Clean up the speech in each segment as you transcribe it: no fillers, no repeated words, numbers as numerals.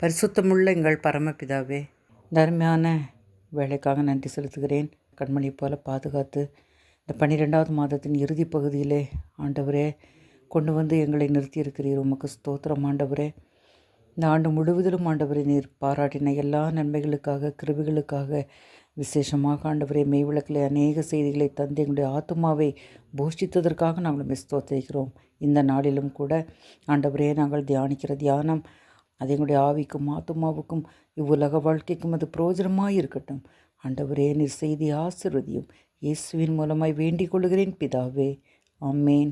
பரிசுத்தமுள்ள எங்கள் பரமபிதாவே, இந்த அருமையான வேலைக்காக நன்றி செலுத்துகிறேன். கண்மணியை போல பாதுகாத்து இந்த 12வது மாதத்தின் இறுதி பகுதியிலே ஆண்டவரே கொண்டு வந்து எங்களை நிறுத்தியிருக்கிறீர். உமக்கு ஸ்தோத்திரம் ஆண்டவரே. இந்த ஆண்டு முழுவதிலும் ஆண்டவரே நீர் பாராட்டின எல்லா நன்மைகளுக்காக, கிருபைகளுக்காக, விசேஷமாக ஆண்டவரே மெய்விளக்கில் அநேக செய்திகளை தந்து எங்களுடைய ஆத்துமாவை போஷித்ததற்காக நாங்கள் ஸ்தோத்திரிக்கிறோம். இந்த நாளிலும் கூட ஆண்டவரே நாங்கள் தியானிக்கிற தியானம் அது எங்களுடைய ஆவிக்கும் ஆத்துமாவுக்கும் இவ்வுலக வாழ்க்கைக்கும் அது பிரயோஜனமாக இருக்கட்டும். ஆண்டவரே நீர் செய்தி ஆசீர்வதியும். இயேசுவின் மூலமாய் வேண்டிக் கொள்கிறேன் பிதாவே, ஆமேன்.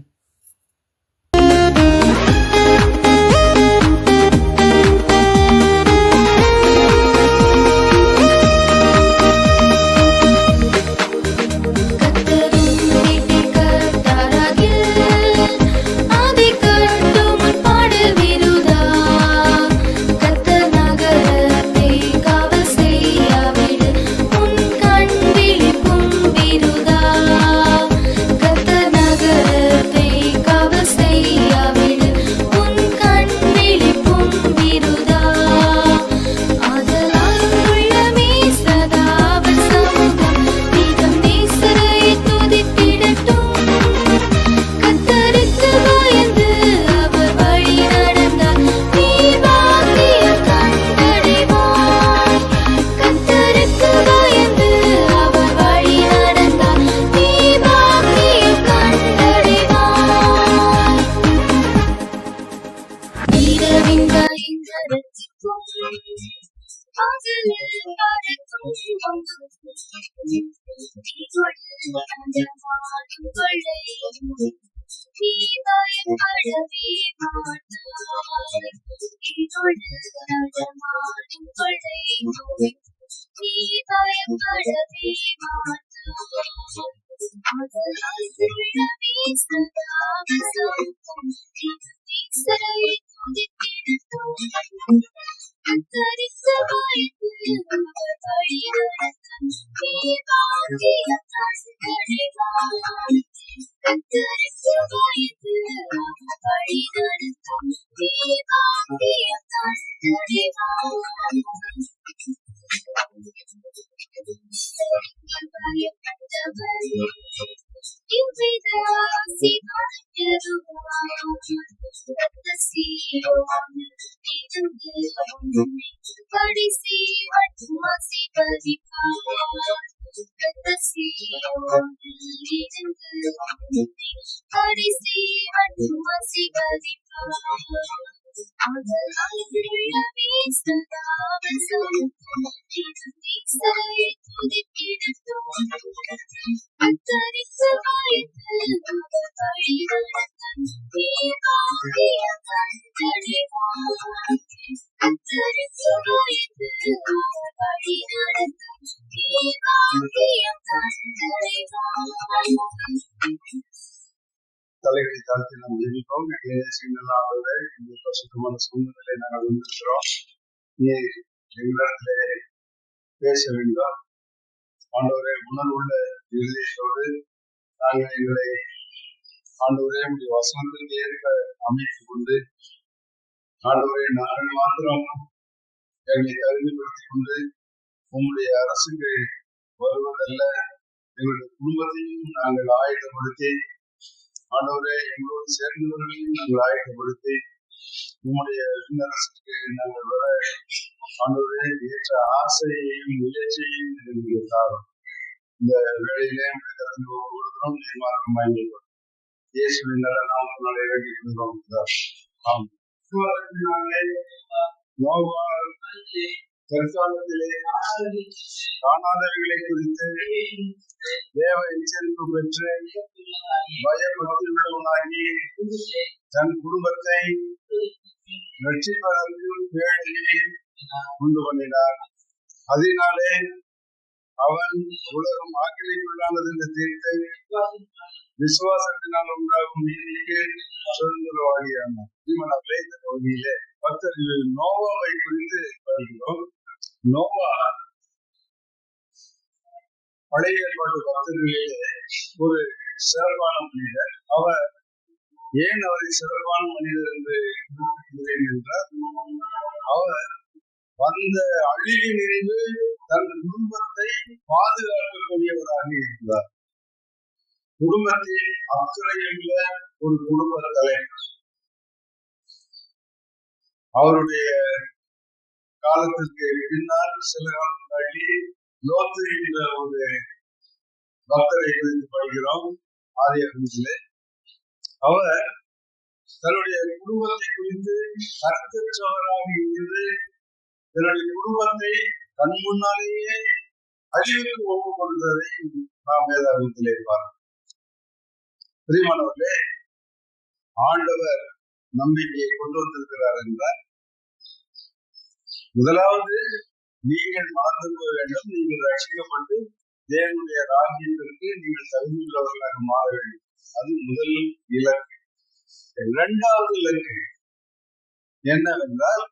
தலைகளை தாழ்த்தி நாம் ஜெபிப்போம். ஆண்டவரே, இந்த பரிசுத்தமான சூழ்நிலை நாங்கள் வந்திருக்கிறோம். நீ எங்களிடத்திலே பேச வேண்டும் ஆண்டவரே. உணர்வுள்ள இருதயத்தோடு நாங்கள் எங்களை ஆண்டவரே உடைய வசனத்திற்கு ஏற்ப அமைத்துக் கொண்டு ஆண்டவரே நாங்கள் மாத்திரம் எங்களை தகுதிப்படுத்திக் கொண்டு உங்களுடைய அரசுக்கு வருவதல்ல, எங்களுடைய குடும்பத்தையும் நாங்கள் ஆயுதப்படுத்தி ஆண்டவரே எங்களோடு சேர்ந்தவர்களையும் நாங்கள் ஆயுதப்படுத்தி உங்களுடைய அரசுக்கு நாங்கள் வர ஆண்டவரே ஏற்ற ஆசையையும் முயற்சியையும் எங்களுக்கு தாரும். இந்த வேளையிலே கொடுக்கிறோம். நிர்மாணம் இயேசுவின் நல்ல நாமத்தினாலே வேண்டிக் கொள்கிறோம். தற்காலத்திலே காணாதவைகளை குறித்து தேவ எச்சரிப்பு பெற்று பயபக்தியுள்ளவனாகி தன் குடும்பத்தை ரட்சிப்பதற்கு வேலையை உண்டு பண்ணினார். அதனாலே அவன் உலகம் ஆக்கினைக்குள்ளானது என்ற தீர்த்தை விசுவாசத்தினால் உண்டாகும் நீதிக்கு சுதந்திரவாதியானார். இந்த பகுதியிலே பக்தர் நோவாவை குறித்து படிக்கிறோம். நோவா பழைய ஏற்பாட்டு பக்தர்களிலே ஒரு சிறப்பான மனிதர். அவர் ஏன் அவரை சிறப்பான மனிதர் என்று குறிப்பிடுகிறேன் என்றால், அவர் அந்த அழிவிலிருந்து தன் குடும்பத்தை பாதுகாக்கக்கூடியவராக இருக்கிறார். குடும்பத்தில் அக்கறையுள்ள ஒரு குடும்ப தலைவர். அவருடைய காலத்திற்கு பின்னால் சில காலம் தள்ளி லோத்து என்ற ஒரு பக்தரை குறித்து படிக்கிறோம் ஆதியாகமத்திலே. அவர் தன்னுடைய குடும்பத்தை குறித்து கருத்தற்றவராக இருந்து தன்னுடைய குடும்பத்தை கண் முன்னாலேயே அழிவுக்கு ஒப்புக் கொடுத்ததை நாம் வேதாகமத்திலே பார்க்கிறோம். பிரியமானவர்களே, ஆண்டவர் நம்பிக்கையை கொண்டு வந்திருக்கிறார் என்றால், முதலாவது நீங்கள் மனம் திரும்ப வேண்டும். நீங்கள் ரட்சிக்கப்பட்டு தேவனுடைய ராஜ்யத்திற்கு நீங்கள் தகுதியுள்ளவர்களாக மாற வேண்டும். அது முதல் இலக்கு. இரண்டாவது இலக்கு என்னவென்றால்,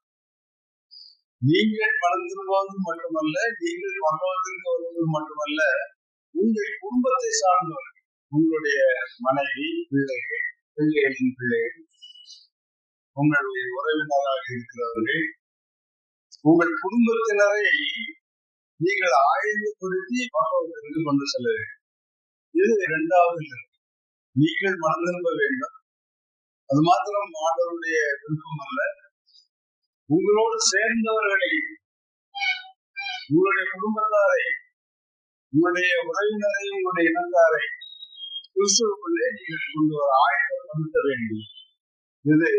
நீங்கள் மனம் திரும்புவது மட்டுமல்ல, நீங்கள் பரலோகத்திற்கு வருவது மட்டுமல்ல, உங்கள் குடும்பத்தை சார்ந்தவர்கள், உங்களுடைய மனைவி, பிள்ளைகள், பிள்ளைகளின் பிள்ளைகள், உங்களுடைய உறவினராக இருக்கிறவர்கள், உங்கள் குடும்பத்தினரை நீங்கள் ஆயத்தப்படுத்தி பரலோகத்திற்கு கொண்டு செல்ல வேண்டும். இது இரண்டாவது இலக்கு. நீங்கள் மனம் திரும்ப வேண்டும். அது மாத்திரம் ஆண்டவருடைய விருப்பம் அல்ல, உங்களோடு சேர்ந்தவர்களை, உங்களுடைய குடும்பத்தாரை, உங்களுடைய உறவினரை, உங்களுடைய இனத்தாரை கிறிஸ்துவுக்குள்ளே நீங்கள் கொண்டு வர ஆயத்தப்படுத்த வேண்டும். இது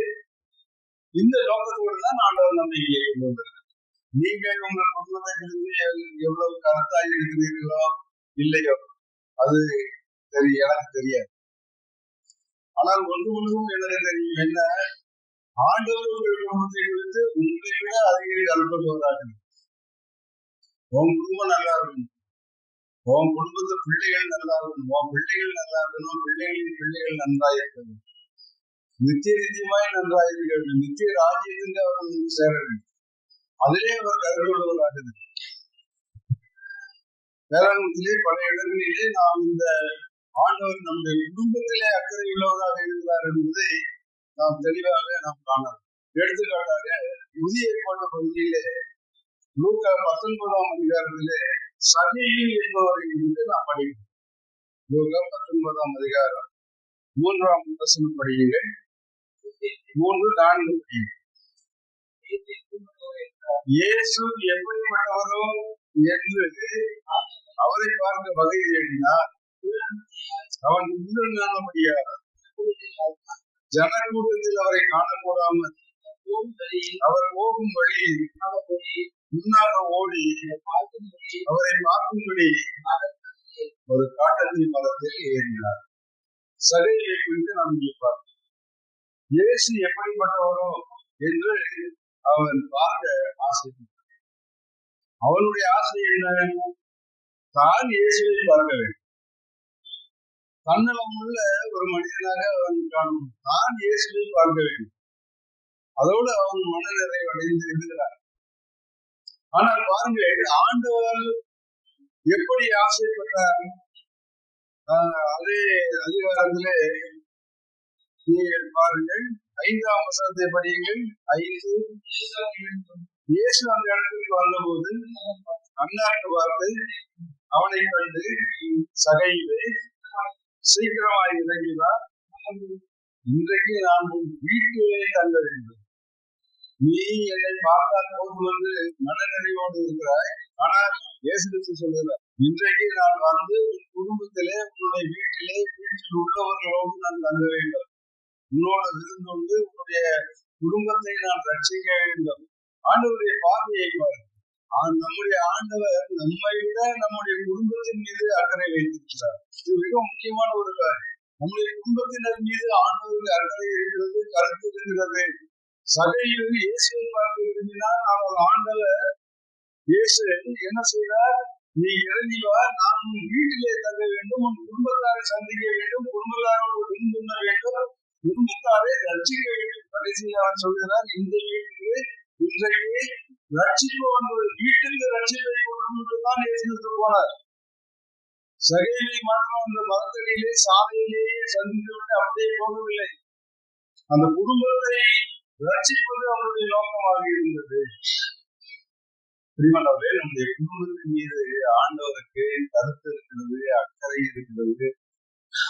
இந்த நோக்கத்தோடு தான் ஆண்டவர் நம்பிக்கையை கொண்டு வந்திருக்கிறார். நீங்கள் உங்கள் குடும்பத்தை எவ்வளவு கருத்தாய் இருக்கிறீர்களோ இல்லையோ அது எனக்கு தெரியாது. ஆனால் ஒன்று முழுவதும் எனக்கு தெரியும், என்ன, ஆண்டவர் உங்கள் குடும்பத்தை குறித்து உங்களை விட அதிக கருத்துள்ளவராக. உன் குடும்பம் நல்லா இருக்கணும், உன் குடும்பத்து பிள்ளைகள் நல்லா இருக்கணும், உன் பிள்ளைகள் நல்லா இருக்கணும், பிள்ளைகளின் பிள்ளைகள் நன்றாக இருக்கணும், நித்திய நித்தியமாய் நன்றாக இருக்க வேண்டும், நித்திய ராஜ்யத்திற்கு அவர்கள் சேர வேண்டும். அதிலே அவர் கருதுள்ளவராக. வேளாண்மையிலே பல இடங்களிலே நாம் இந்த ஆண்டவர் நம்முடைய குடும்பத்திலே அக்கறை உள்ளவராக இருக்கிறார் என்பதை நாம் தெளிவாக நாம் காணலாம். எடுத்துக்காட்டாக புதிய ஏற்பாட்டு பகுதியிலே லூக்கா 19ஆம் அதிகாரத்திலே சகேயு என்பவரை குறித்து நாம் படிக்கிறோம். லூக்கா 19ஆம் அதிகாரம் 3ஆம் வசனம் படியுங்கள். 3-4 படியுங்கள். இயேசு எப்படிப்பட்டவரோ என்று அவரை பார்க்க வகை தேடினார். அவன் உள்ளானபடியார் ஜனக்கூட்டத்தில் அவரை காணக்கூடாமல் அவர் போகும் வழியில் முன்னாக ஓடி அவரை பார்க்கும்படி ஒரு காட்டத்தி மரத்தில் ஏறினார். சகையை குறித்து நாம் இங்கே பார்க்கிறோம். இயேசு எப்படிப்பட்டவரோ என்று அவன் பார்க்க ஆசைப்பட்டான். அவனுடைய ஆசை என்ன? தான் இயேசுவை பார்க்க வேண்டும். தன்னலம் உள்ள ஒரு மனிதனாக அவன் காணும். தான் இயேசுவை பார்க்க வேண்டும். அதோடு அவன் மனநிறை அடைந்து இருக்கிறார். ஆனால் பாருங்கள், ஆண்டவர் எப்படி ஆசைப்பட்டார்? அதே அதிகாரத்திலே நீங்கள் பாருங்கள், 5ஆம் வசனத்தை படியுங்கள். 5. இயேசு அந்த இடத்திற்கு வந்தபோது அன்னாருக்கு பார்த்து அவனை கண்டு, சகையிலே சீக்கிரமாய் இறங்கினார், இன்றைக்கு நான் உன் வீட்டிலே தங்க வேண்டும். நீ என்னை பார்த்தால் போது வந்து மனநிறைவோடு இருக்கிறாய். ஆனால் இயேசு கிறிஸ்து சொல்கிறார், இன்றைக்கு நான் வந்து உன் குடும்பத்திலே, உன்னுடைய வீட்டிலே, வீட்டில் உள்ளவர்களோடு நான் தங்க வேண்டும். உன்னோட விருந்தோடு உன்னுடைய குடும்பத்தை நான் ரட்சிக்க வேண்டும். ஆண்டவருடைய பார்வையை பாருங்கள். நம்முடைய ஆண்டவர் நம்மை விட நம்முடைய குடும்பத்தின் மீது அக்கறை வைத்திருக்கிறார். இது மிக முக்கியமான ஒரு காரியம். நம்முடைய குடும்பத்தினர் மீது ஆண்டவருக்கு அக்கறை இருக்கிறது, கருத்து இருக்கிறது. சகையில் இயேசுவை பார்க்க விரும்பினார். ஆனால் ஆண்டவர் இயேசு என்ன செய்தார்? நீ இறங்கி வா, நான் உன் வீட்டிலே தங்க வேண்டும், உன் குடும்பத்தாரை சந்திக்க வேண்டும், குடும்பத்தாரோடு விருந்துண்ண வேண்டும், குடும்பத்தாரை ரட்சிக்க வேண்டும். கடைசியில் அவர் சொல்கிறார், இந்த வீட்டிலே இன்றைக்கு ரட்சிப்பு வந்தது, வீட்டுக்கு ரட்சிப்பை கொடுத்துதான் இயேசு போனார். சகையை மாத்திரம் அந்த மரத்தடியிலே சாலையிலேயே சந்தித்துவிட்டு அப்படியே போகவில்லை. அந்த குடும்பத்தை ரட்சிப்பது அவருடைய நோக்கமாக இருந்தது. பிரியமானவர்களே, நம்முடைய குடும்பத்தின் மீது ஆண்டவருக்கு கருத்து இருக்கிறது, அக்கறை இருக்கிறது.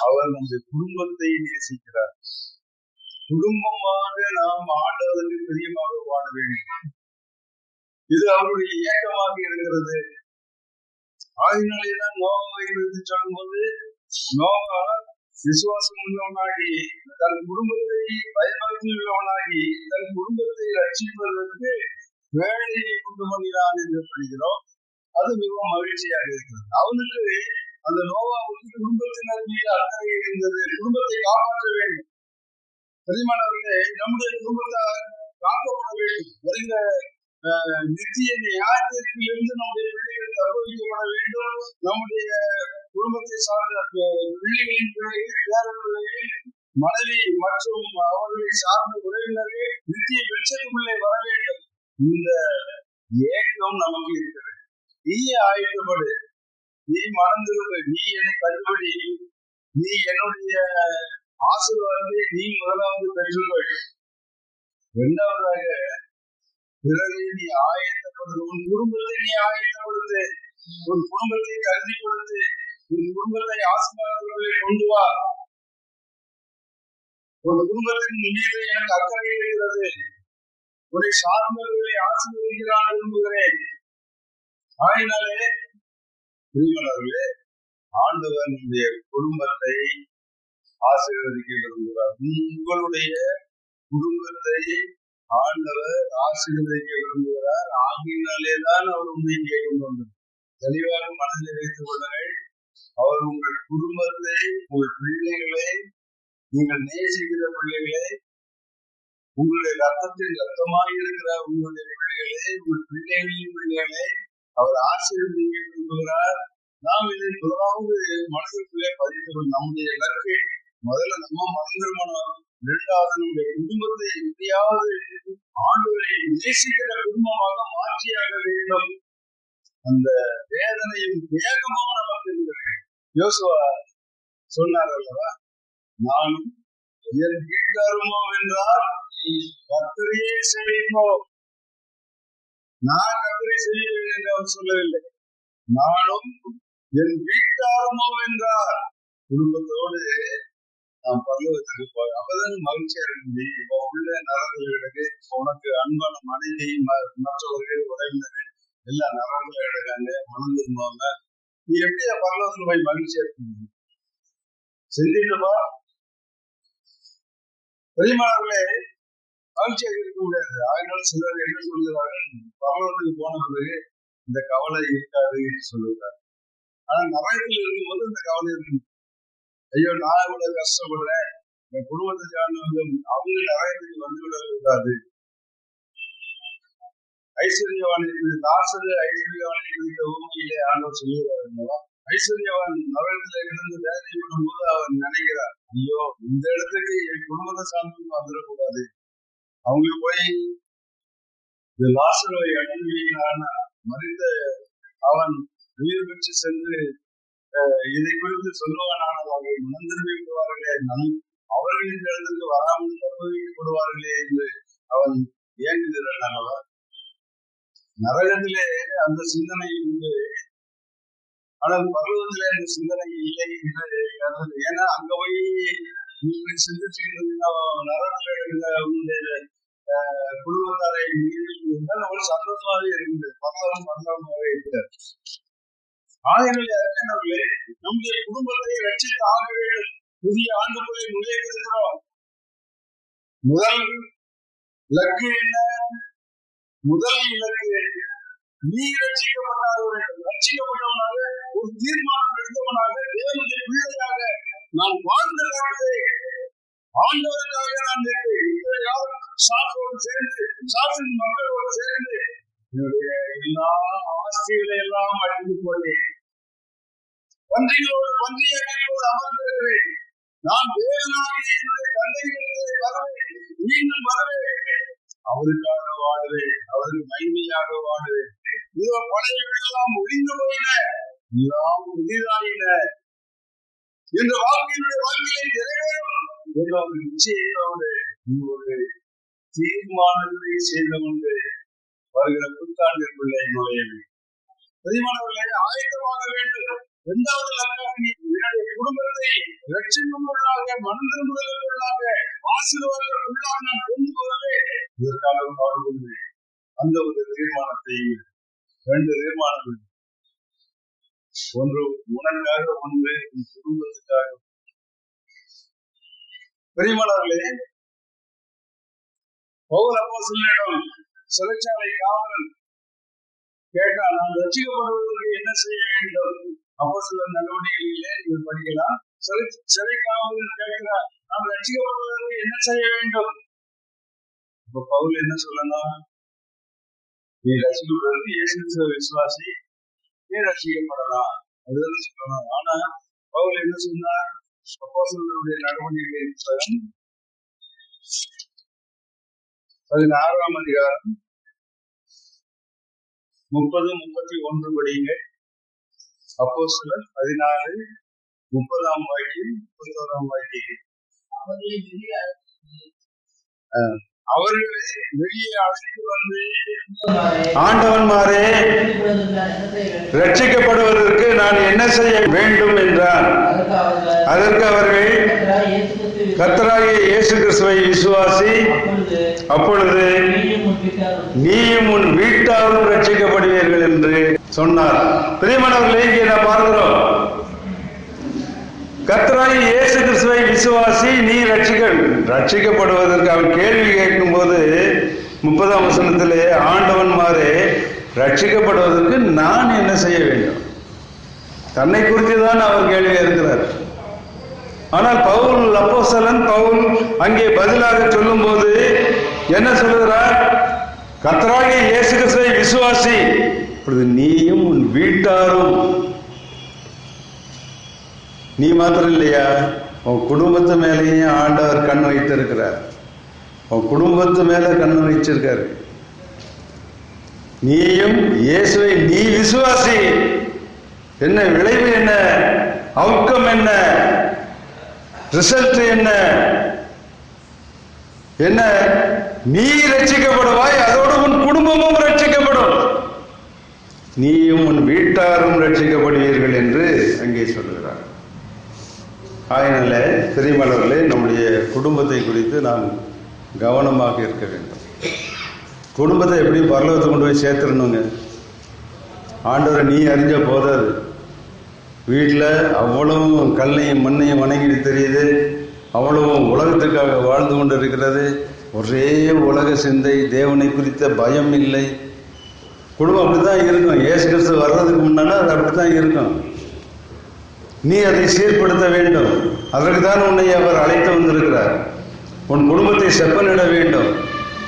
அவர் நம்முடைய குடும்பத்தை நேசிக்கிறார். குடும்பமாக நாம் ஆண்டவருக்கு பிரியமாக வாழ வேண்டும். இது அவருடைய இயக்கமாக இருக்கிறது. ஆகினாலேதான் நோவாவை குறித்து சொல்லும்போது, நோவா விசுவாசம் உள்ளவனாகி தன் குடும்பத்தை பயன்படுத்தியுள்ளவனாகி தன் குடும்பத்தை ரட்சிப்பதற்கு வேலையை கொண்டு பண்ணினான் என்று படிக்கிறோம். அது மிகவும் மகிழ்ச்சியாக இருக்கிறது. அவனுக்கு அந்த நோவாவுக்கு குடும்பத்தினர் மீது அக்கறை இருந்தது. குடும்பத்தை காப்பாற்ற வேண்டும். பெரியமானவர்களே, நம்முடைய குடும்பத்தை காக்கப்பட வேண்டும். வருகிற நித்திய நியாயத்திலிருந்து நம்முடைய பிள்ளைகள் தப்புவிக்கப்பட வேண்டும். நம்முடைய குடும்பத்தை சார்ந்த பிள்ளைகளின் பிள்ளைகள், பேர பிள்ளைகள், மனைவி மற்றும் அவர்களை சார்ந்த உறவினர்கள் நித்திய வெளிச்சத்துக்குள்ளே வர வேண்டும். இந்த ஏக்கம் நமக்கு இருக்கிறது. நீ ஆயத்தப்படு, நீ மறந்துவிடு, நீ என்னை கண்டுபிடி, நீ என்னுடைய ஆசீர்வாதத்தை நீ முதலாவது பெற்றுக்கொள். இரண்டாவதாக பிறகு நீ ஆயத்தப்படுது, உன் குடும்பத்தை நீ ஆயத்தப்படுத்து, உன் குடும்பத்தை கருதி கொடுத்து, உன் குடும்பத்தை ஆசீர்வாதங்களை கொண்டு வா. ஒரு குடும்பத்தின் மீது எனக்கு அக்கறை இருக்கிறது, உன்னை சார்ந்தவர்களை ஆசீர்வதிக்கிறான் விரும்புகிறேன். ஆயினாலே பிரியமானவர்களே, ஆண்டவர் நம்முடைய குடும்பத்தை ஆசீர்வதிக்க விரும்புகிறார். உங்களுடைய குடும்பத்தை ஆண்டவர் ஆசீர்வதிக்க விரும்புகிறார். ஆகினாலேதான் அவர் உண்மை கொண்டு வந்தார். தெளிவாக மனதில் வைத்துக் கொள்ளுங்கள். அவர் உங்கள் குடும்பத்தை, உங்கள் பிள்ளைகளை, நீங்கள் நேசிக்கிற பிள்ளைகளை, உங்களுடைய ரத்தத்தில் ரத்தமாக இருக்கிற உங்களுடைய பிள்ளைகளை, உங்கள் பிள்ளைகளின் பிள்ளைகளை அவர் ஆசீர்வதிக்க விரும்புகிறார். நாம் இதை முதலாவது மனதிற்குள்ளே பதிவு. நம்முடைய இலக்கை முதல்ல நம்ம மறந்துடணும். இரண்டாவது, நம்முடைய குடும்பத்தை எப்படியாவது ஆண்டவரை நேசிக்கிற குடும்பமாக மாற்றியாக வேண்டும். அந்த வேதனையும் வேகமாக நமக்கு இருக்கிறது. யோசுவா சொன்னார் அல்லவா, நானும் என் வீட்டாருமோ என்றால் கர்த்தரையே செய்வோம். நான் கர்த்தரை செய்வேன் என்று அவர் சொல்லவில்லை. நானும் என் வீட்டாருமோ என்றார். குடும்பத்தோடு நாம் பரலோகத்துக்கு போய் அப்பதான் மகிழ்ச்சியா இருக்க முடியும். இப்போ உள்ள நரகங்களுக்கு உனக்கு அன்பான மனைவி, மற்றவர்கள், உறவினர்கள் எல்லாம் நரகங்களை எடுக்காங்க, மனம் திரும்புவாங்க. நீ எப்படி பரலோகத்துல போய் மகிழ்ச்சியா இருக்க முடியும்? செஞ்சுட்டுப்பா பெரியமானவர்களே, மகிழ்ச்சியாக இருக்க முடியாது. ஆகினால சிலர் என்ன சொல்கிறார்கள், பரலோகத்துக்கு போன பிறகு இந்த கவலை இருக்காது என்று சொல்லுகிறார். ஆனா நரகத்தில் இருக்கும்போது இந்த கவலை இருக்கும். ஐயோ, நான் இவ்வளவு கஷ்டப்படுறேன், என் குடும்பத்தை சார்ந்தவங்க அவங்க நரகத்துக்கு வந்துவிடக்கூடாது. ஐஸ்வர்யவான் இருக்குது, லாசரு ஐஸ்வர்யவான் இருக்கிற ஊமையிலே ஆண்டவர் சொல்லுகிறார். ஐஸ்வர்யவான் நரகத்துல இருந்து வேதனைப்படும் போது அவர் நினைக்கிறார், ஐயோ இந்த இடத்துக்கு என் குடும்பத்தை சார்ந்தவங்க வந்துடக்கூடாது. அவங்க போய் இந்த லாசருவை அனுப்பினான், மறித்த அவன் உயிர் பெற்று சென்று இதை குறித்து சொல்லுவானால் அவர்கள் மனம் திரும்பி விடுவார்களே, அவர்கள் இந்த இடத்துக்கு வராமல் தப்புவிக்கப்படுவார்களே என்று அவன் இயங்குகிறான் அல்லவா. நரகத்திலே அந்த சிந்தனை உண்டு, ஆனால் பருவத்திலே அந்த சிந்தனை இல்லை என்று. ஏன்னா அங்க போய் நீங்கள் சிந்திச்சுக்கிட்டு நரகத்தில் உங்களுடைய குடும்பத்தாரை இருந்தால் அவள் சந்தோஷமாகவே இருக்குது, பரலோகமாகவே இருக்கிறார். ஆகியவர்களே, நம்முடைய குடும்பத்தை ரட்சித்து ஆக வேண்டும். புதிய ஆண்டுகளை நுழைந்திருக்கிறோம். முதல் இலக்கு என்ன? முதல் இலக்கு நீ ரட்சிக்கப்பட்டாக வேண்டும். ரட்சிக்கப்பட்டவனாக ஒரு தீர்மானம் எடுத்தவனாக, தேவனுடைய பிள்ளையாக நான் வாழ்ந்ததாக, ஆண்டவருக்காக நான் சாத்தோடு சேர்ந்து, சாத்தின் மக்களோடு சேர்ந்து என்னுடைய எல்லா ஆஸ்திகளை எல்லாம் அழிந்து கொண்டேன். பன்றிகளோடு பன்றியோடு அமர்ந்திருக்கிறேன். நான் வேதனாகி என்னுடைய தந்தைகளுக்கு வருவேன், மீண்டும் வருவேன். அவருக்காக வாழுவேன், அவருக்கு மகிமையாக வாழுவேன். இதோ பழையவர்களெல்லாம் ஒழிந்து போயின, எல்லாம் புதிதாயின என்ற வாழ்க்கையினுடைய வாழ்க்கையை நிறைவேறும் என்ற ஒரு நிச்சயத்தோடு ஒரு தீர்மானத்தை செய்து கொண்டு வருகிற புத்தாண்டிற்குள்ளே நுழைய வேண்டும். பிரியமானவர்களே, ஆயத்தமாக வேண்டும். இரண்டாவது என்னுடைய குடும்பத்தை ரட்சிப்புக்குள்ளாக, மனம் திரும்புதலுக்குள்ளாக, ஆசீர்வாதங்களுக்குள்ளாக நான் கொண்டு வரவே இதற்காக பாடுபடுவேன். அந்த ஒரு தீர்மானத்தையும் 2 தீர்மானங்கள், ஒன்று உனக்காக, ஒன்று உன் குடும்பத்துக்காக. பிரியமானவர்களே, பவுல் அப்போஸ்தலனிடம் சிறைச்சாலை காவலன் கேட்டால், நான் ரட்சிக்கப்படுவதற்கு என்ன செய்ய வேண்டும்? அப்போஸ்தலர் நடவடிக்கைகளிலே நீங்கள் படிக்கலாம். சிறை காவலன் கேட்கிறார், நான் ரட்சிக்கப்படுவதற்கு என்ன செய்ய வேண்டும்? இப்ப பவுல் என்ன சொல்லணும்? நீ ரட்சிக்கப்படுவதற்கு இயேசு கிறிஸ்துவை விசுவாசி, நீ ரட்சிக்கப்படலாம், அதுதான் சொல்லணும். ஆனா பவுல் என்ன சொன்னார்? அப்போஸ்தலருடைய நடவடிக்கைகளின் புத்தகம் 16ஆம் அதிகாரம் 30-31 படியுங்க. அப்போஸ்தலர் 16:30 வாக்கியம் 31 வாக்கியம். அவர்களை வெளியே அழைத்து வந்து, ஆண்டவன்மாரே, ரட்சிக்கப்படுவதற்கு நான் என்ன செய்ய வேண்டும் என்றான். அதற்கு அவர்கள், கர்த்தராகிய இயேசு கிறிஸ்துவை விசுவாசி, அப்பொழுது நீயும் உன் வீட்டாரும் ரட்சிக்கப்படுவீர்கள் என்று சொன்னார். பிரியமானவர்களே, இங்கே நான் பார்க்கிறோம், கர்த்தராகிய இயேசு கிறிஸ்துவை விசுவாசி, நீ ரட்சிக்கப்படுவதற்கு அவன் கேள்வி கேட்கும் போது 30ஆம் வசனத்திலே, ஆண்டவன்மாரே, ரட்சிக்கப்படுவதற்கு நான் என்ன செய்ய வேண்டும்? தன்னை குறித்து தான் அவர் கேள்வி இருக்கிறார். ஆனால் பவுல் அப்போஸ்தலன் பவுல் அங்கே பதிலாக சொல்லும் போது என்ன சொல்லுகிறார்? கர்த்தராகிய இயேசு கிறிஸ்துவை விசுவாசி, இப்பொழுது நீயும் உன் வீட்டாரும். நீ மாத்திரம் இல்லையா, உன் குடும்பத்து மேலேயும் ஆண்டவர் கண் வைத்திருக்கிறார். உன் குடும்பத்து மேல கண் வச்சிருக்காரு. நீயும் இயேசுவை நீ விசுவாசி. என்ன விளைவு? என்ன அவுட்கம்? என்ன ரிசல்ட்? என்ன என்ன நீ ரட்சிக்கப்படுவாய், அதோடு உன் குடும்பமும் ரட்சிக்கப்படும், நீயும் உன் வீட்டாரும் ரட்சிக்கப்படுவீர்கள் என்று அங்கே சொல்லுகிறார். ஆயினால பெரியமளவர்களே, நம்முடைய குடும்பத்தை குறித்து நாம் கவனமாக இருக்க வேண்டும். குடும்பத்தை எப்படி பரலோகத்தை கொண்டு போய் சேர்த்துடணுங்க. ஆண்டவரை நீ அறிஞ்ச போதாது. வீட்டில் அவ்வளவும் கல்லையும் மண்ணையும் வணங்கிட்டு தெரியுது, அவ்வளவும் உலகத்துக்காக வாழ்ந்து கொண்டு இருக்கிறது. ஒரே உலக சிந்தை, தேவனை குறித்த பயம் இல்லை. குடும்பம் அப்படித்தான் இருக்கும். இயேசு கிறிஸ்து வர்றதுக்கு முன்னால அது அப்படித்தான் இருக்கும். நீ அதை சீர்படுத்த வேண்டும். அதற்கு தான் உன்னை அவர் அழைத்து வந்திருக்கிறார். உன் குடும்பத்தை செப்பனிட வேண்டும்.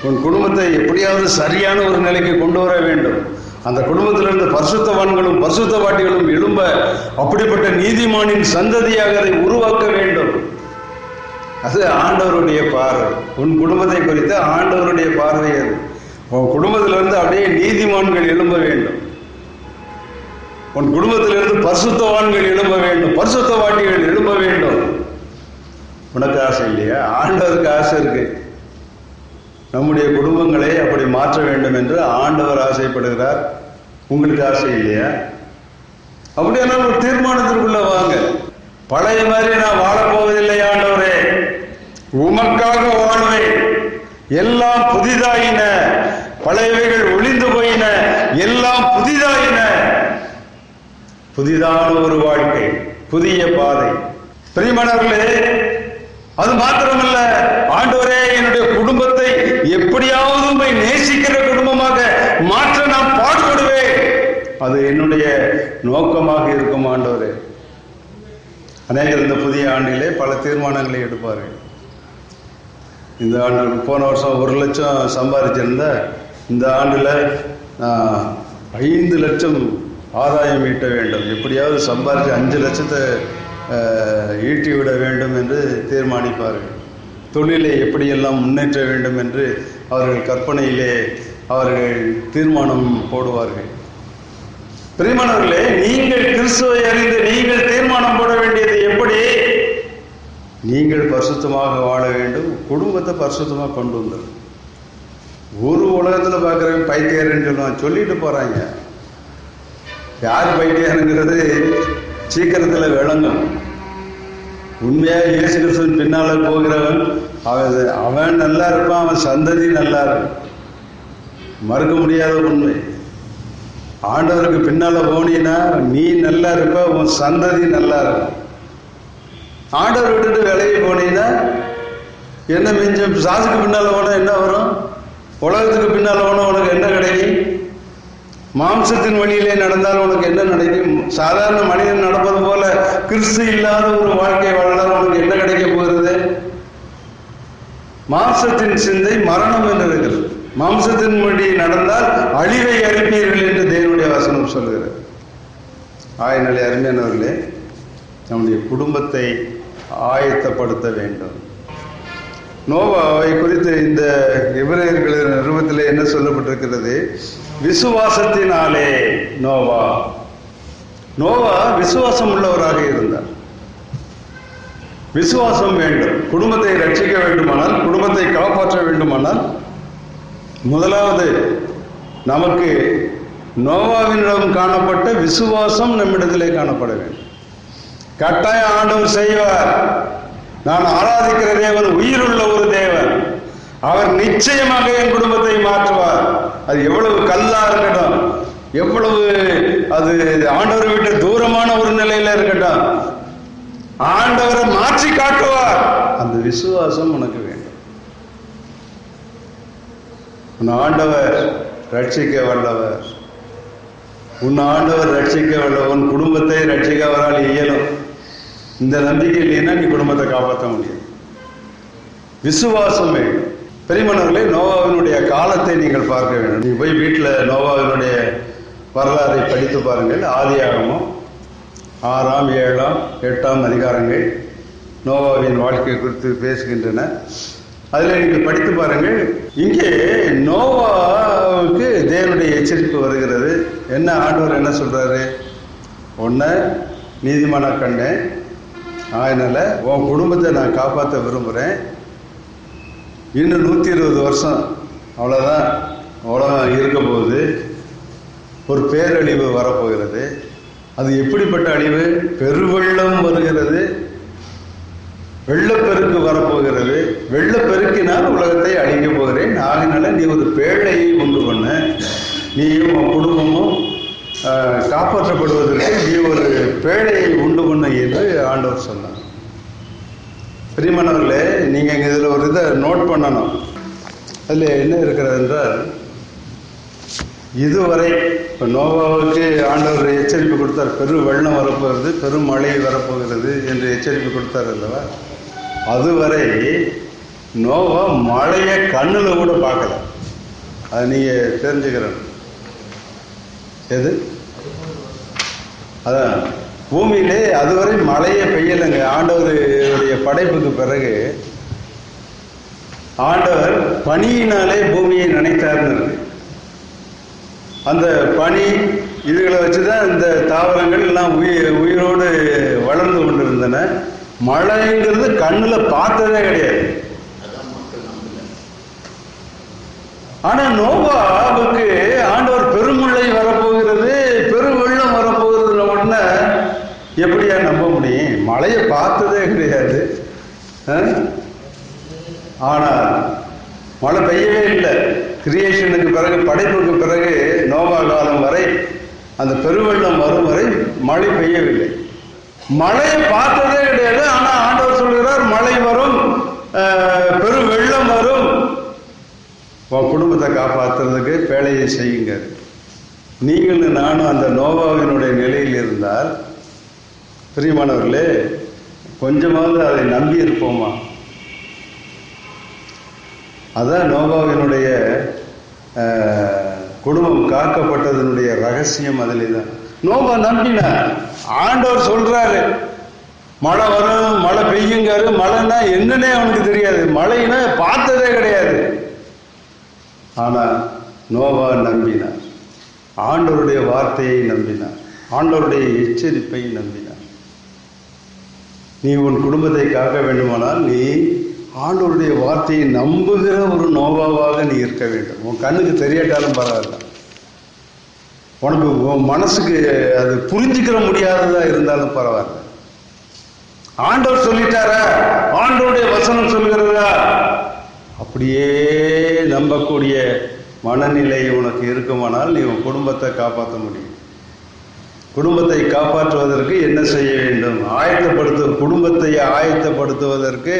உன் குடும்பத்தை எப்படியாவது சரியான ஒரு நிலைக்கு கொண்டு வர வேண்டும். அந்த குடும்பத்திலிருந்து பரிசுத்தவான்களும் பரிசுத்தவாட்டிகளும் எழும்ப, அப்படிப்பட்ட நீதிமானின் சந்ததியாக அதை உருவாக்க வேண்டும். அது ஆண்டவருடைய பார்வை. உன் குடும்பத்தை குறித்த ஆண்டவருடைய பார்வை அது. உன் குடும்பத்திலிருந்து அப்படியே நீதிமான்கள் எழும்ப வேண்டும். உன் குடும்பத்திலிருந்து பரிசுத்தவான்கள் எழும்ப வேண்டும், பரிசுத்தவாட்டிகள் எழும்ப வேண்டும். உனக்கு ஆசை இல்லையா? ஆண்டவருக்கு ஆசை இருக்கு. நம்முடைய குடும்பங்களை அப்படி மாற்ற வேண்டும் என்று ஆண்டவர் ஆசைப்படுகிறார். உங்களுக்கு ஆசை இல்லையா? அப்படியானால் ஒரு தீர்மானத்திற்குள்ள வாங்க. பழைய மாதிரி நான் வாழப்போவதில்லை ஆண்டவரே, உமக்காக வாழ்வேன். எல்லாம் புதிதாயின, பழையவைகள் ஒளிந்து போயின, எல்லாம் புதிதாயின. புதிதான ஒரு வாழ்க்கை, புதிய பாதை. பிரியமானவர்களே, அது மாத்திரமல்ல, ஆண்டவரே, என்னுடைய குடும்பத்தை எப்படியாவது உம்மை நேசிக்கிற குடும்பமாக மாற்ற நான் பாடுபடுவேன். அது என்னுடைய நோக்கமாக இருக்கும் ஆண்டவரே. அநேகர் இந்த புதிய ஆண்டிலே பல தீர்மானங்களை எடுப்பார்கள். இந்த ஆண்டு, போன வருஷம் 1 லட்சம் சம்பாதிச்சிருந்த, இந்த ஆண்டில் 5 லட்சம் ஆதாயம் ஈட்ட வேண்டும். எப்படியாவது சம்பாதிச்சு 5 லட்சத்தை ஈட்டி விட வேண்டும் என்று தீர்மானிப்பார்கள். தொழிலை எப்படியெல்லாம் முன்னேற்ற வேண்டும் என்று அவர்கள் கற்பனையிலே அவர்கள் தீர்மானம் போடுவார்கள். பிரியமானவர்களே, நீங்கள் கிறிஸ்துவை அறிந்து நீங்கள் தீர்மானம் போட வேண்டியது எப்படி? நீங்கள் பரிசுத்தமாக வாழ வேண்டும், குடும்பத்தை பரிசுத்தமாக கொண்டு வந்தது. ஒரு உலகத்தில் பார்க்குறவங்க பைத்தியாருன்னு சொல்லுவான், சொல்லிட்டு போகிறாங்க. யார் பைத்தியாருங்கிறது சீக்கிரத்தில் விளங்கும். உண்மையாக இயேசு கிறிஸ்துவின் பின்னால் போகிறவன் அவன் நல்லா இருப்பான், அவன் சந்ததி நல்லா இருக்கும். மறுக்க முடியாத உண்மை. ஆண்டவருக்கு பின்னால் போனீன்னா நீ நல்லா இருப்ப, உன் சந்ததி நல்லா இருக்கும். ஆண்டவர் விட்டுட்டு விலகி போனீங்கன்னா என்ன மிஞ்சம்? சாசுக்கு பின்னால் போனால் என்ன வரும்? உலகத்துக்கு பின்னால் போனால் உனக்கு என்ன கிடைக்கும்? மாம்சத்தின் வழியிலே நடந்தால் உனக்கு என்ன கிடைக்கும்? சாதாரண மனிதன் நடப்பது போல கிறிஸ்து இல்லாத ஒரு வாழ்க்கை வாழ்ந்தால் உனக்கு என்ன கிடைக்க போகிறது? மாம்சத்தின் சிந்தை மரணம் என்று இருக்கிறது. மாம்சத்தின் வழி நடந்தால் அழிவை அறிப்பீர்கள் என்று தேவனுடைய வசனம் சொல்கிறது. ஆயநிலை அருமையானவர்களே, நம்முடைய குடும்பத்தை ஆயத்தப்படுத்த வேண்டும். நோவாவை குறித்து இந்த எபிரேயர்களின் நிருபத்திலே என்ன சொல்லப்பட்டிருக்கிறது? விசுவாசத்தினாலே நோவா விசுவாசம் உள்ளவராக இருந்தார். விசுவாசம் வேண்டும். குடும்பத்தை ரட்சிக்க வேண்டுமானால், குடும்பத்தை காப்பாற்ற வேண்டுமானால், முதலாவது நமக்கு நோவாவினிடம் காணப்பட்ட விசுவாசம் நம்மிடத்திலே காணப்பட வேண்டும். கட்டாயம் ஆண்டவர் செய்வார். நான் ஆராதிக்கிற தேவன் உயிருள்ள ஒரு தேவன். அவர் நிச்சயமாக என் குடும்பத்தை மாற்றுவார். அது எவ்வளவு கல்லா இருக்கட்டும், எவ்வளவு அது ஆண்டவரை விட்டு தூரமான ஒரு நிலையில இருக்கட்டும், ஆண்டவரை மாற்றி காட்டுவார். அந்த விசுவாசம் உனக்கு வேண்டும். உன் ஆண்டவர் ரட்சிக்க வல்லவர். உன் ஆண்டவர் ரட்சிக்க வல்லவர். உன் குடும்பத்தை ரட்சிக்க அவரால் இயலும். இந்த நம்பிக்கை இல்லைன்னா நீ குடும்பத்தை காப்பாற்ற முடியும். விசுவாசம் வேண்டும். பெரியமனவர்களே, நோவாவினுடைய காலத்தை நீங்கள் பார்க்க வேண்டும். நீங்க போய் வீட்டில் நோவாவினுடைய வரலாறை படித்து பாருங்கள். ஆதியாகமம் 6ஆம் 7ஆம் 8ஆம் அதிகாரங்கள் நோவாவின் வாழ்க்கை குறித்து பேசுகின்றன. அதில் நீங்கள் படித்து பாருங்கள். இங்கே நோவாவுக்கு தேவனுடைய எச்சரிப்பு வருகிறது. என்ன ஆண்டவர் என்ன சொல்றாரு? ஒன்ன நீதிமான கண்டேன், அதனால உன் குடும்பத்தை நான் காப்பாற்ற விரும்புகிறேன். இன்னும் 120 வருஷம் அவ்வளோதான் உலகம் இருக்க போகுது. ஒரு பேரழிவு வரப்போகிறது. அது எப்படிப்பட்ட அழிவு? பெருவெள்ளம் வருகிறது, வெள்ளப்பெருக்கு வரப்போகிறது. வெள்ளப்பெருக்கினால் உலகத்தை அழிக்க போகிறேன். ஆகினால நீ ஒரு பேழையை உண்டு பண்ண, நீயும் உன் குடும்பமும் காப்பாற்றப்படுவதற்கு நீ ஒரு பேழையை உண்டு பண்ண என்று ஆண்டவர் சொன்னார். பிரியமானவர்களே, நீங்கள் இங்கே இதில் ஒரு இதை நோட் பண்ணணும். அதில் என்ன இருக்கிறது என்றால், இதுவரை இப்போ நோவாவுக்கு ஆண்டவர் எச்சரிப்பு கொடுத்தார். பெரும் வெள்ளம் வரப்போகிறது, பெரும் மழை வரப்போகிறது என்று எச்சரிப்பு கொடுத்தார் அல்லவா? அதுவரை நோவா மழையை கண்ணில் கூட பார்க்கல. அதை நீங்கள் தெரிஞ்சுக்கிறேன். எது? அதான் பூமியிலே அதுவரை மழையே பெய்யலைங்க. ஆண்டவருடைய படைப்புக்கு பிறகு ஆண்டவர் பனியினாலே பூமியை நினைத்தார்னு இருக்கு. அந்த பனி இதுகளை வச்சுதான் இந்த தாவரங்கள் எல்லாம் உயிரோடு வளர்ந்து கொண்டிருந்தன. மழைங்கிறது கண்ணில் பார்த்ததே கிடையாது. ஆனா நோவாவுக்கு ஆண்டவர் பெருமழை வரப்போகிறது, பெருவெள்ளம் வரப்போகிறது உடனே எப்படியா நம்ப முடியும்? மழையை பார்த்ததே கிடையாது. ஆனால் மழை பெய்யவே இல்லை. கிரியேஷனுக்கு பிறகு, படைப்புக்கு பிறகு நோவா காலம் வரை, அந்த பெருவெள்ளம் வரும் வரை மழை பெய்யவில்லை. மழையை பார்த்ததே கிடையாது. ஆனா ஆண்டவர் சொல்கிறார் மழை வரும், பெருவெள்ளம் வரும், உன் குடும்பத்தை காப்பாற்றுறதுக்கு வேலையை செய்யுங்க. நீங்கள் நானும் அந்த நோவாவினுடைய நிலையில் இருந்தால், பிரியமானவர்களே, கொஞ்சமாவது அதை நம்பி இருப்போமா? அதான் நோவாவினுடைய குடும்பம் காக்கப்பட்டதனுடைய ரகசியம் அதிலே தான். நோவா நம்பினார். ஆண்டவர் சொல்றாரு மழை வரும், மழை பெய்யுங்காரு. மழைன்னா என்னன்னே அவனுக்கு தெரியாது, மழைன்னா பார்த்ததே கிடையாது. ஆனால் நோவா நம்பினார். ஆண்டவருடைய வார்த்தையை நம்பினார், ஆண்டவருடைய எச்சரிப்பை நம்பினார். நீ உன் குடும்பத்தை காக்க வேண்டுமானால் நீ ஆண்டவருடைய வார்த்தையை நம்புகிற ஒரு நோவாவாக நீ இருக்க வேண்டும். உன் கண்ணுக்கு தெரியட்டாலும் பரவாயில்ல, உனக்கு உன் மனசுக்கு அது புரிஞ்சுக்கிற முடியாததா இருந்தாலும் பரவாயில்ல. ஆண்டவர் சொல்லிட்டாரா, ஆண்டவருடைய வசனம் சொல்கிறதா, அப்படியே நம்பக்கூடிய மனநிலை உனக்கு இருக்குமானால் நீ உன் குடும்பத்தை காப்பாற்ற முடியும். குடும்பத்தை காப்பாற்றுவதற்கு என்ன செய்ய வேண்டும்? குடும்பத்தை ஆயத்தப்படுத்துவதற்கு,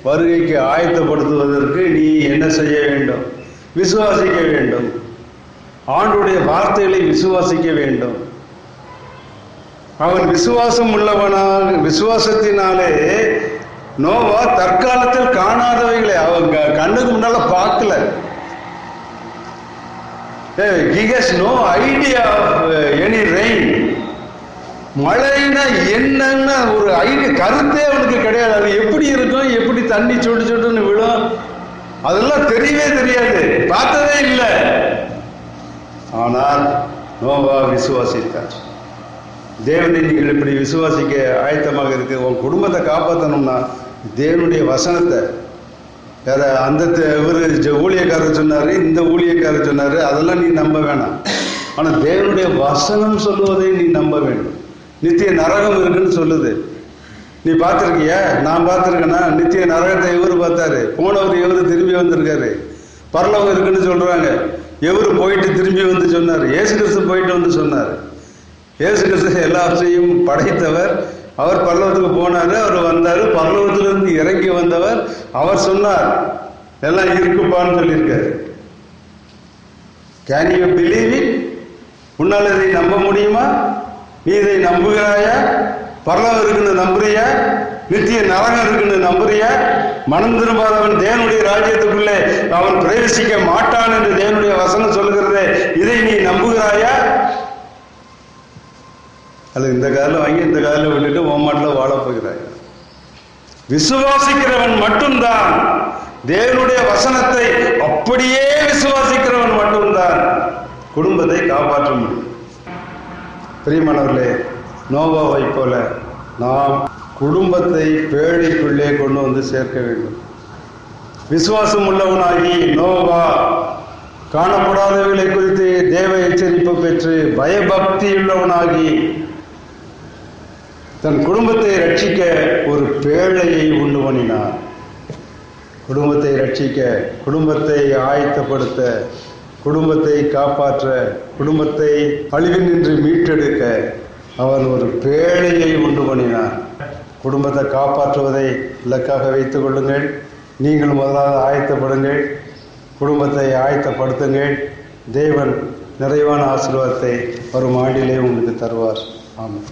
வருகைக்கு ஆயத்தப்படுத்துவதற்கு நீ என்ன செய்ய வேண்டும்? விசுவாசிக்க வேண்டும். ஆண்டவருடைய வார்த்தைகளை விசுவாசிக்க வேண்டும். அவன் விசுவாசம் உள்ளவனாக, விசுவாசத்தினாலே நோவா தற்காலத்தில் காணாதவைகளை அவன் கண்ணுக்கு முன்னால பார்க்கல. He has no idea of any rain. மழைனா என்னன்னா ஒரு ஐடியா, கருத்தே அவனுக்கு கிடையாது. அது எப்படி இருக்கும், எப்படி தண்ணி சொட்டு சொட்டுன்னு விழும், அதெல்லாம் தெரியவே தெரியாது, பார்த்ததே இல்லை. ஆனால் நோவா விசுவாசித்தார். தேவனை நீங்கள் இப்படி விசுவாசிக்க ஆயத்தமாக இருக்கு. உன் குடும்பத்தை காப்பாற்றணும்னா தேவனுடைய வசனத்தை, வேற அந்த இவர் ஊழியக்காரர் சொன்னாரு, இந்த ஊழியக்காரர் சொன்னாரு, அதெல்லாம் நீ நம்ப வேணாம். ஆனால் தேவனுடைய வசனம் சொல்லுவதை நீ நம்ப வேண்டும். நித்திய நரகம் இருக்குன்னு சொல்லுது. நீ பார்த்துருக்கிய? நான் பார்த்துருக்கேன்னா? நித்திய நரகத்தை இவர் பார்த்தாரு, போனவர் இவர் திரும்பி வந்திருக்காரு. பரலோகம் இருக்குன்னு சொல்றாங்க, எவரு போயிட்டு திரும்பி வந்து சொன்னார். இயேசு கிறிஸ்து போயிட்டு வந்து சொன்னார். இயேசு கிறிஸ்து எல்லாத்தையும் படைத்தவர். அவர் பரலோகத்துக்கு போனாரு, அவர் வந்தாரு, பரலோகத்திலிருந்து இறங்கி வந்தவர். அவர் சொன்னார், எல்லாம் இருக்குப்பான்னு சொல்லியிருக்காரு. Can you believe it? உன்னால் இதை நம்ப முடியுமா? நீ இதை நம்புகிறாயா? பரலோகம் இருக்குன்னு நம்புறியா? நித்திய நரகம் இருக்குன்னு நம்புறியா? மனம் திரும்பாதவன் தேவனுடைய ராஜ்யத்துக்குள்ளே அவன் பிரவேசிக்க மாட்டான் என்று தேவனுடைய வசனம் சொல்லுகிறதே, இதை நீ நம்புகிறாயா? அது இந்த காலில் வாங்கி இந்த காலில் விட்டுட்டு ஓமாட்டில் வாழ போகிறாய். விசுவாசிக்கிறவன் மட்டும்தான், தேவனுடைய வசனத்தை அப்படியே விசுவாசிக்கிறவன் மட்டும்தான் குடும்பத்தை காப்பாற்ற முடியும். பிரியமானவர்களே, நோவாவை போல நாம் குடும்பத்தை பேழைக்குள்ளே கொண்டு வந்து சேர்க்க வேண்டும். விசுவாசம் உள்ளவனாகி நோவா காணப்படாதவைகளை குறித்து தேவ எச்சரிப்பு பெற்று பயபக்தி உள்ளவனாகி தன் குடும்பத்தை ரட்சிக்க ஒரு பேழையை உண்டு பண்ணினார். குடும்பத்தை ரட்சிக்க, குடும்பத்தை ஆயத்தப்படுத்த, குடும்பத்தை காப்பாற்ற, குடும்பத்தை அழிவினின்று மீட்டெடுக்க அவன் ஒரு பேழையை உண்டு பண்ணினார். குடும்பத்தை காப்பாற்றுவதை இலக்காக வைத்துக் கொள்ளுங்கள். நீங்கள் முதலாவது ஆயத்தப்படுங்கள், குடும்பத்தை ஆயத்தப்படுத்துங்கள். தேவன் நிறைவான ஆசீர்வாதத்தை வரும் ஆண்டிலே உங்களுக்கு தருவார். ஆமென்.